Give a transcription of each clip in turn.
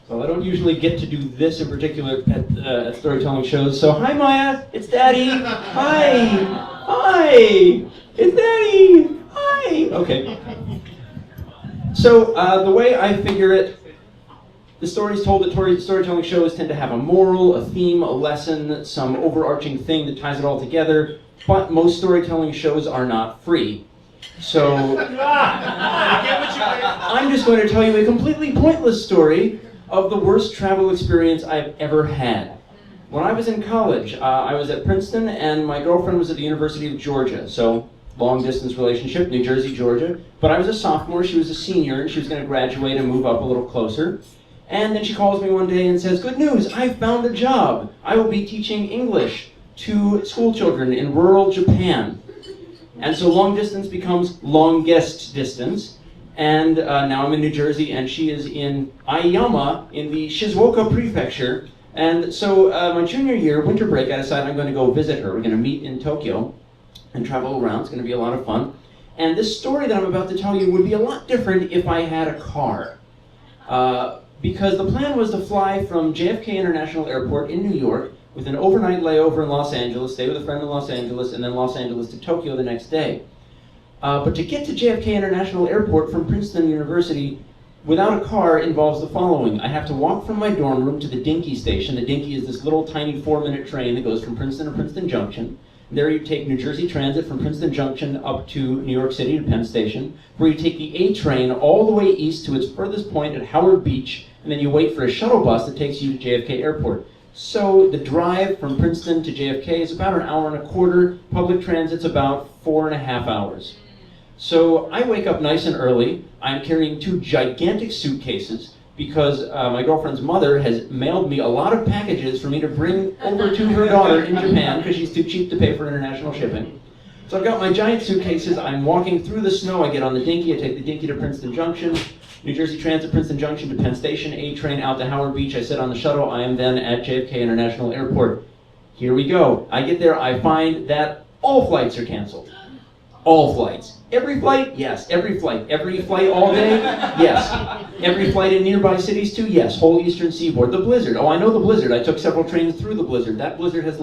So I don't usually get to do this in particular at storytelling shows. So hi Maya, it's Daddy. Hi, hi, it's Daddy. Hi. Okay. So the way I figure it, the stories told at storytelling shows tend to have a moral, a theme, a lesson, some overarching thing that ties it all together. But most storytelling shows are not free. So I'm just going to tell you a completely pointless story of the worst travel experience I've ever had. When I was in college, I was at Princeton and my girlfriend was at the University of Georgia. So long distance relationship, New Jersey, Georgia. But I was a sophomore, she was a senior, and she was going to graduate and move up a little closer. And then she calls me one day and says, "Good news, I found a job. I will be teaching English to school children in rural Japan." And so long distance becomes longest distance. And now I'm in New Jersey, and she is in Aiyama in the Shizuoka prefecture. And so my junior year, winter break, I decided I'm going to go visit her. We're going to meet in Tokyo and travel around. It's going to be a lot of fun. And this story that I'm about to tell you would be a lot different if I had a car. Because the plan was to fly from JFK International Airport in New York with an overnight layover in Los Angeles, stay with a friend in Los Angeles, and then Los Angeles to Tokyo the next day. But to get to JFK International Airport from Princeton University without a car involves the following. I have to walk from my dorm room to the Dinky station. The Dinky is this little tiny 4-minute train that goes from Princeton to Princeton Junction. There you take New Jersey Transit from Princeton Junction up to New York City to Penn Station, where you take the A train all the way east to its furthest point at Howard Beach, and then you wait for a shuttle bus that takes you to JFK Airport. So the drive from Princeton to JFK is about an hour and a quarter. Public transit's about 4.5 hours. So I wake up nice and early. I'm carrying 2 gigantic suitcases because my girlfriend's mother has mailed me a lot of packages for me to bring over to her daughter in Japan because she's too cheap to pay for international shipping. So I've got my giant suitcases. I'm walking through the snow. I get on the Dinky. I take the Dinky to Princeton Junction. New Jersey Transit, Princeton Junction to Penn Station, A train out to Howard Beach. I sit on the shuttle. I am then at JFK International Airport. Here we go. I get there. I find that all flights are canceled. All flights. Every flight? Yes. Every flight. Every flight all day? Yes. Every flight in nearby cities too? Yes. Whole eastern seaboard. The blizzard. Oh, I know the blizzard. I took several trains through the blizzard. That blizzard has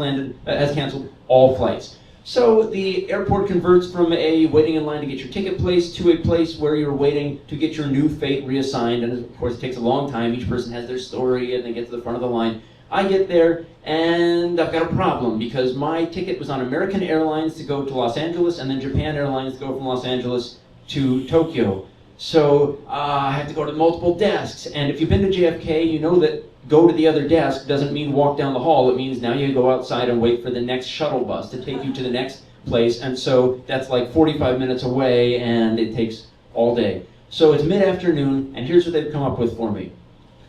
canceled all flights. So the airport converts from a waiting in line to get your ticket place to a place where you're waiting to get your new fate reassigned. And of course it takes a long time. Each person has their story and they get to the front of the line. I get there and I've got a problem because my ticket was on American Airlines to go to Los Angeles and then Japan Airlines to go from Los Angeles to Tokyo. So I have to go to multiple desks. And if you've been to JFK, you know that go to the other desk doesn't mean walk down the hall. It means now you go outside and wait for the next shuttle bus to take you to the next place. And so that's like 45 minutes away and it takes all day. So it's mid-afternoon and here's what they've come up with for me.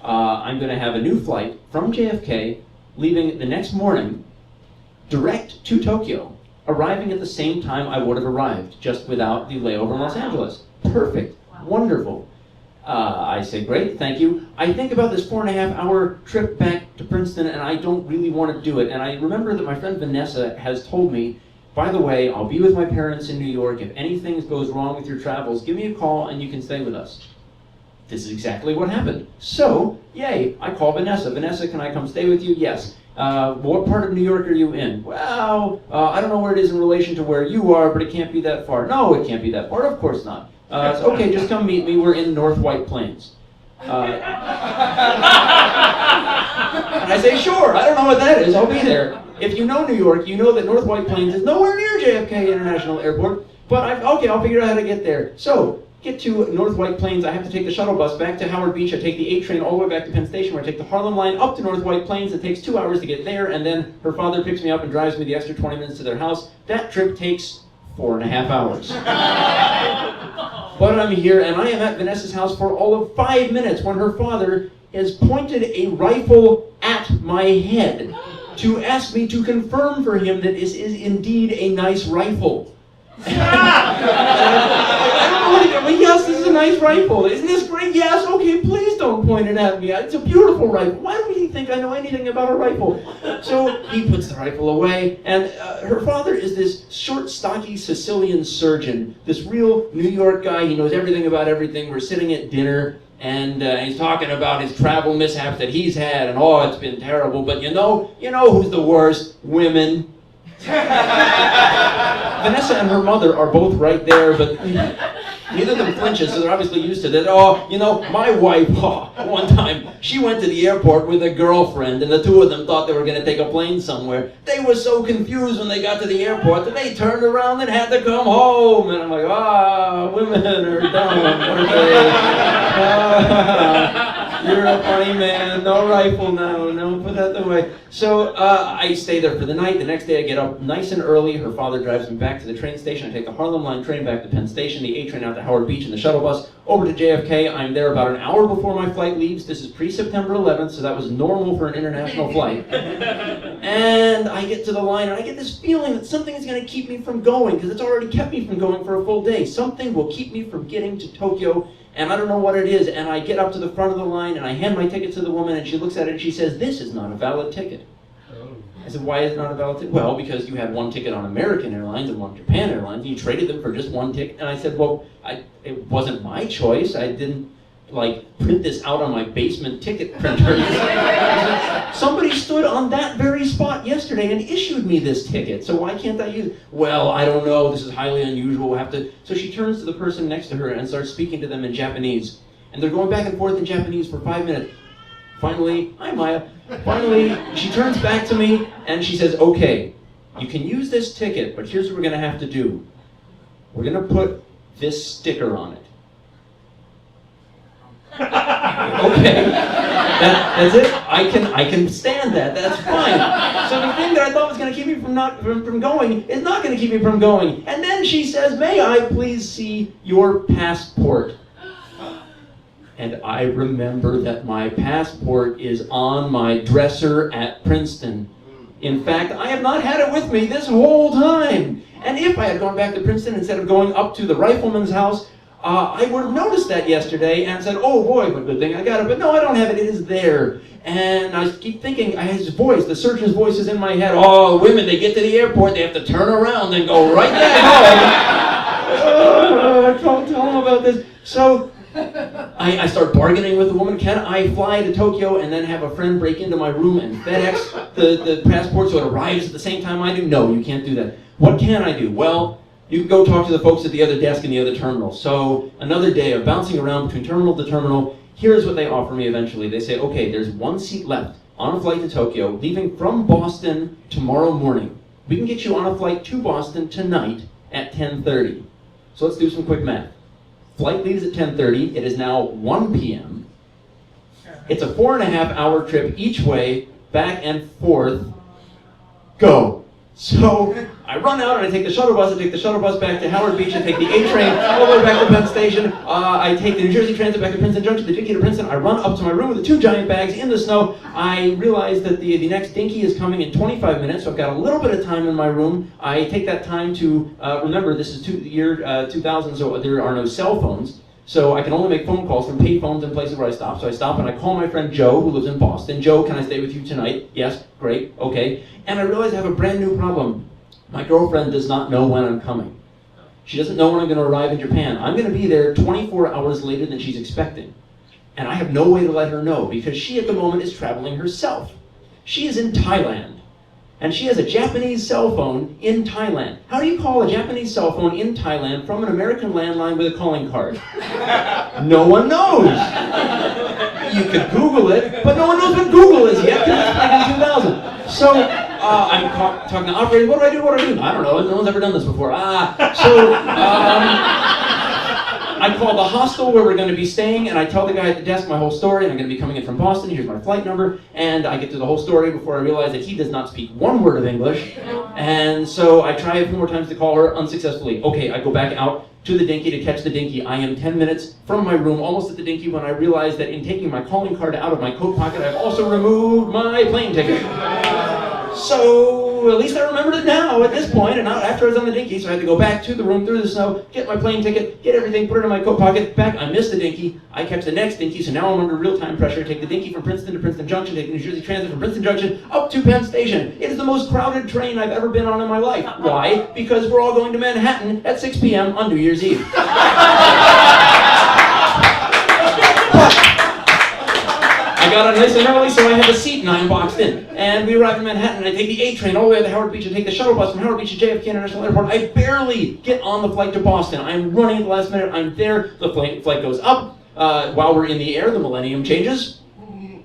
I'm going to have a new flight from JFK, leaving the next morning, direct to Tokyo, arriving at the same time I would have arrived, just without the layover in Los Angeles. Perfect. Wonderful. I say, great, thank you. I think about this 4.5-hour trip back to Princeton, and I don't really want to do it. And I remember that my friend Vanessa has told me, by the way, I'll be with my parents in New York. If anything goes wrong with your travels, give me a call and you can stay with us. This is exactly what happened. So, yay, I call Vanessa. Vanessa, can I come stay with you? Yes. What part of New York are you in? Well, I don't know where it is in relation to where you are, but it can't be that far. No, it can't be that far. Of course not. So, okay, just come meet me. We're in North White Plains. And I say, sure, I don't know what that is. I'll be there. If you know New York, you know that North White Plains is nowhere near JFK International Airport. But okay, I'll figure out how to get there. So, get to North White Plains, I have to take the shuttle bus back to Howard Beach. I take the A train all the way back to Penn Station, where I take the Harlem line up to North White Plains. It takes 2 hours to get there, and then her father picks me up and drives me the extra 20 minutes to their house. That trip takes 4.5 hours. But I'm here, and I am at Vanessa's house for all of 5 minutes when her father has pointed a rifle at my head to ask me to confirm for him that this is indeed a nice rifle. Yes, this is a nice rifle. Isn't this great? Yes, okay, please don't point it at me. It's a beautiful rifle. Why do you think I know anything about a rifle? So he puts the rifle away, and her father is this short, stocky Sicilian surgeon, this real New York guy. He knows everything about everything. We're sitting at dinner, And he's talking about his travel mishaps that he's had, and oh, it's been terrible. But you know who's the worst? Women. Vanessa and her mother are both right there, but neither of them flinches, so they're obviously used to that. Oh, my wife, one time, she went to the airport with a girlfriend, and the two of them thought they were going to take a plane somewhere. They were so confused when they got to the airport that they turned around and had to come home. And I'm like, women are dumb, aren't they? You're a funny man. No rifle now. No, put that away. So I stay there for the night. The next day I get up nice and early. Her father drives me back to the train station. I take the Harlem Line train back to Penn Station, the A train out to Howard Beach, and the shuttle bus over to JFK. I'm there about an hour before my flight leaves. This is pre-September 11th, so that was normal for an international flight. And I get to the line, and I get this feeling that something is going to keep me from going, because it's already kept me from going for a full day. Something will keep me from getting to Tokyo, and I don't know what it is. And I get up to the front of the line, and I hand my ticket to the woman, and she looks at it, and she says, "This is not a valid ticket." I said, "Why is it not a valid ticket?" "Well, because you had one ticket on American Airlines and one Japan Airlines, and you traded them for just one ticket." And I said, "Well, it wasn't my choice. I didn't, print this out on my basement ticket printer." "Somebody stood on that very spot yesterday and issued me this ticket, so why can't I use it?" "Well, I don't know. This is highly unusual. We'll have to..." So she turns to the person next to her and starts speaking to them in Japanese. And they're going back and forth in Japanese for 5 minutes. Finally, "Hi, Maya." Finally, she turns back to me and she says, "Okay, you can use this ticket, but here's what we're going to have to do. We're going to put this sticker on it." Okay, that's it. I can stand that. That's fine. So the thing that I thought was going to keep me from going is not going to keep me from going. And then she says, "May I please see your passport?" And I remember that my passport is on my dresser at Princeton. In fact, I have not had it with me this whole time. And if I had gone back to Princeton instead of going up to the rifleman's house, I would have noticed that yesterday and said, "Oh boy, what a good thing I got it." But no, I don't have it. It is there. And I keep thinking, his voice, the surgeon's voice is in my head. "Oh, women, they get to the airport, they have to turn around and go right back home." Don't tell them about this. So I start bargaining with the woman. "Can I fly to Tokyo and then have a friend break into my room and FedEx the passport so it arrives at the same time I do?" "No, you can't do that." "What can I do?" "Well, you can go talk to the folks at the other desk in the other terminal." So another day of bouncing around between terminal to terminal. Here's what they offer me eventually. They say, "Okay, there's one seat left on a flight to Tokyo, leaving from Boston tomorrow morning. We can get you on a flight to Boston tonight at 10:30. So let's do some quick math. Flight leaves at 10:30. It is now 1 p.m. It's a 4.5-hour trip each way, back and forth. Go. So I run out and I take the shuttle bus. I take the shuttle bus back to Howard Beach. I take the A train all the way back to Penn Station. I take the New Jersey Transit back to Princeton Junction, the dinky to Princeton. I run up to my room with the 2 giant bags in the snow. I realize that the next dinky is coming in 25 minutes, so I've got a little bit of time in my room. I take that time to, remember this is the year 2000, so there are no cell phones. So I can only make phone calls from pay phones in places where I stop. So I stop and I call my friend Joe, who lives in Boston. "Joe, can I stay with you tonight?" "Yes." "Great, okay." And I realize I have a brand new problem. My girlfriend does not know when I'm coming. She doesn't know when I'm going to arrive in Japan. I'm going to be there 24 hours later than she's expecting. And I have no way to let her know because she at the moment is traveling herself. She is in Thailand. And she has a Japanese cell phone in Thailand. How do you call a Japanese cell phone in Thailand from an American landline with a calling card? No one knows. You could Google it, but no one knows what Google is yet because it's back in 2000. So I'm talking to operators. What do I do? I don't know. No one's ever done this before. I call the hostel where we're going to be staying, and I tell the guy at the desk my whole story, and I'm going to be coming in from Boston, here's my flight number, and I get to the whole story before I realize that he does not speak one word of English, and so I try a few more times to call her unsuccessfully. Okay, I go back out to the dinky to catch the dinky. I am 10 minutes from my room, almost at the dinky, when I realize that in taking my calling card out of my coat pocket, I've also removed my plane ticket. So at least I remembered it now at this point, and not after I was on the dinky, so I had to go back to the room through the snow, get my plane ticket, get everything, put it in my coat pocket, back. I missed the dinky. I catch the next dinky, so now I'm under real-time pressure. Take the dinky from Princeton to Princeton Junction, take the New Jersey Transit from Princeton Junction up to Penn Station. It is the most crowded train I've ever been on in my life. Why? Because we're all going to Manhattan at 6 p.m. on New Year's Eve. But got on nice and early, so I have a seat and I'm boxed in. And we arrive in Manhattan, and I take the A train all the way to Howard Beach and take the shuttle bus from Howard Beach to JFK International Airport. I barely get on the flight to Boston. I'm running at the last minute. I'm there. The flight goes up. While we're in the air, the millennium changes.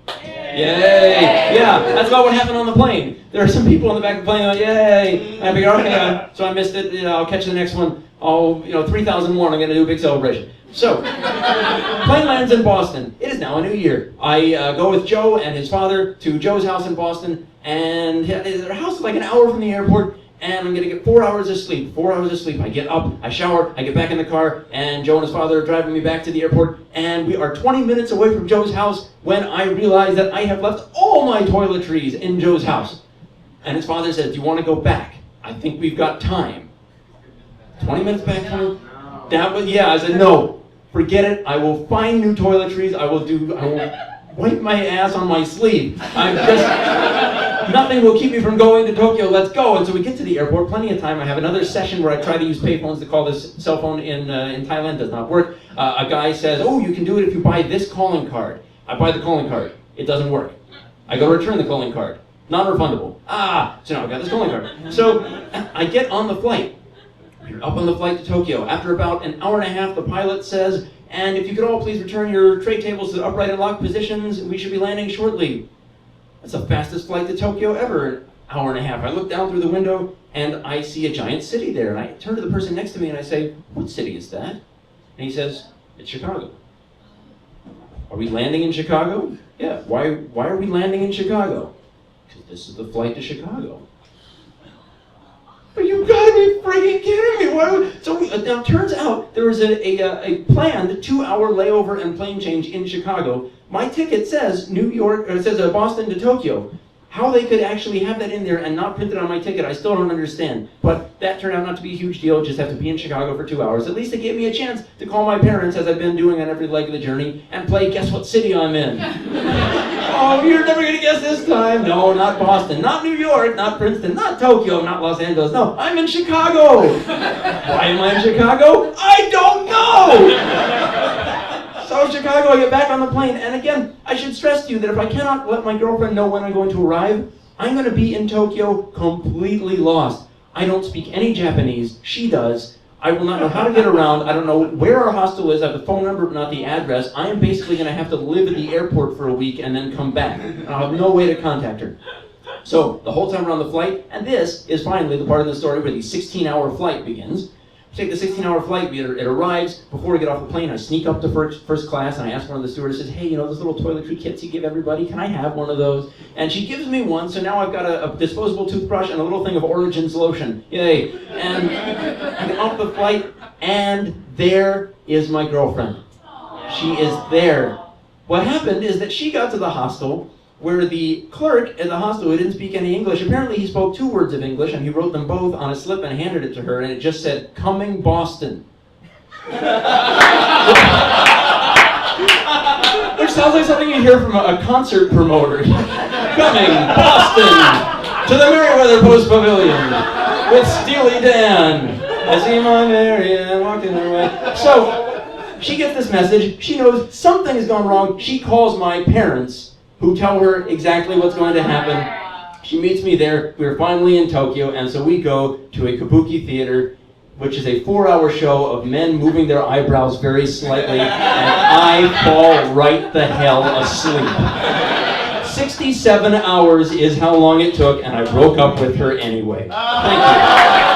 Yay! Yeah, that's about what happened on the plane. There are some people in the back of the plane going, yay! And I figure, okay, so I missed it. I'll catch the next one. 3001. I'm going to do a big celebration. So, plane lands in Boston. It is now a new year. I go with Joe and his father to Joe's house in Boston, and their house is like an hour from the airport, and I'm going to get 4 hours of sleep. 4 hours of sleep. I get up, I shower, I get back in the car, and Joe and his father are driving me back to the airport, and we are 20 minutes away from Joe's house when I realize that I have left all my toiletries in Joe's house. And his father says, do you want to go back? I think we've got time. 20 minutes back home? I said, no, forget it. I will find new toiletries. I will wipe my ass on my sleeve. Nothing will keep me from going to Tokyo. Let's go. And so we get to the airport, plenty of time. I have another session where I try to use payphones to call this cell phone in Thailand. Does not work. A guy says, oh, you can do it if you buy this calling card. I buy the calling card. It doesn't work. I go to return the calling card. Non-refundable. So now I've got this calling card. So I get on the flight. We're up on the flight to Tokyo. After about an hour and a half, the pilot says, and if you could all please return your tray tables to the upright and locked positions, we should be landing shortly. That's the fastest flight to Tokyo ever, an hour and a half. I look down through the window, and I see a giant city there. And I turn to the person next to me, and I say, what city is that? And he says, it's Chicago. Are we landing in Chicago? Yeah, why are we landing in Chicago? Because this is the flight to Chicago. But you gotta be freaking kidding me! Now it turns out there was a planned 2-hour layover and plane change in Chicago. My ticket says Boston to Tokyo. How they could actually have that in there and not print it on my ticket, I still don't understand. But that turned out not to be a huge deal. Just have to be in Chicago for 2 hours. At least it gave me a chance to call my parents, as I've been doing on every leg of the journey, and play Guess What City I'm In. Oh, you're never going to guess this time. No, not Boston, not New York, not Princeton, not Tokyo, not Los Angeles. No, I'm in Chicago. Why am I in Chicago? I don't know. So Chicago, I get back on the plane, and again, I should stress to you that if I cannot let my girlfriend know when I'm going to arrive, I'm going to be in Tokyo completely lost. I don't speak any Japanese. She does. I will not know how to get around. I don't know where our hostel is. I have the phone number, but not the address. I am basically going to have to live at the airport for a week and then come back. And I'll have no way to contact her. So the whole time we're on the flight, and this is finally the part of the story where the 16-hour flight begins. We take the 16-hour flight, it arrives. Before we get off the plane, I sneak up to first class, and I ask one of the stewardesses, hey, those little toiletry kits you give everybody, can I have one of those? And she gives me one, so now I've got a disposable toothbrush and a little thing of Origins lotion. Yay. And I get off the flight, and there is my girlfriend. She is there. What happened is that she got to the hostel, where the clerk at the hostel, who didn't speak any English, apparently he spoke 2 words of English, and he wrote them both on a slip and handed it to her, and it just said, coming Boston. Which sounds like something you hear from a concert promoter. Coming Boston to the Merriweather Post Pavilion with Steely Dan. I see my Marianne walking her way. So, she gets this message, she knows something has gone wrong, she calls my parents, who tell her exactly what's going to happen. She meets me there. We're finally in Tokyo, and so we go to a kabuki theater, which is a 4-hour show of men moving their eyebrows very slightly, and I fall right the hell asleep. 67 hours is how long it took, and I broke up with her anyway. Thank you.